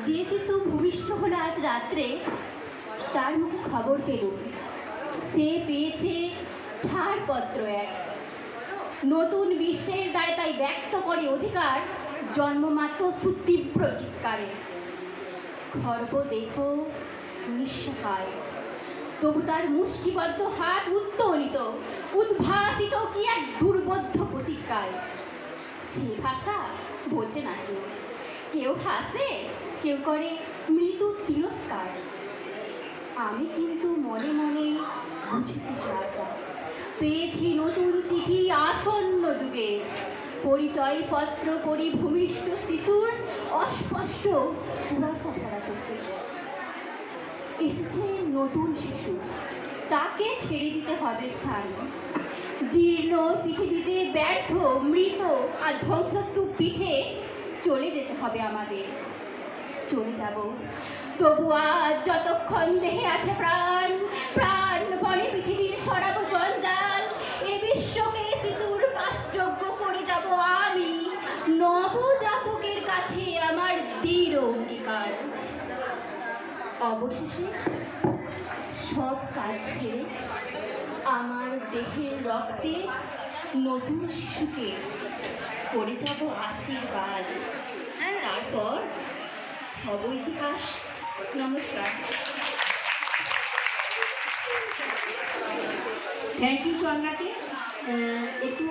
যে শিশু ভূমিষ্ঠ হলো আজ রাত্রে, তার মুখে খবর পেল সে পেয়েছে ছাড়পত্র এক। নতুন বিশ্বের দ্বারা তাই ব্যক্ত করে অধিকার জন্মমাত্র সুতীব্র চিৎকারে। খর্ব দেখো নিঃসহায়, তবু তার মুষ্টিবদ্ধ হাত উত্তোলিত, উদ্ভাসিত কি এক দুর্বোধ্য প্রতিজ্ঞায়। সে ভাষা বোঝে না কেউ, কেউ হাসে, কেউ করে মৃদু তিরস্কার। আমি কিন্তু মনে মনে বুঝেছি ভাষা, পেয়েছি নতুন চিঠি আসন্ন যুগে। পরিচয়পত্র পড়ি ভূমিষ্ঠ শিশুর অস্পষ্ট কুয়াশা ভরা চোখে। এসেছে নতুন শিশু, তাকে ছেড়ে দিতে হবে স্থান। জীর্ণ পৃথিবীতে ব্যর্থ মৃত আর ধ্বংসস্তূপ পিঠে চলে যেতে হবে আমাদের। চলে যাব, তবু আজ যতক্ষণ দেহে আছে প্রাণ, প্রাণপণে পৃথিবীর সরাব জঞ্জাল। এ বিশ্বকে শিশুর কাজযোগ্য করে যাব আমি, নবজাতকের কাছে আমার দৃঢ় অঙ্গীকার। অবশেষে সব কাজ ছেড়ে আমার দেহের রক্তে নতুন শিশুকে করে যাব আশীর্বাদ। তারপর হব ইতিহাস। নমস্কার। থ্যাংক ইউ চন্দ্রাকে। একটু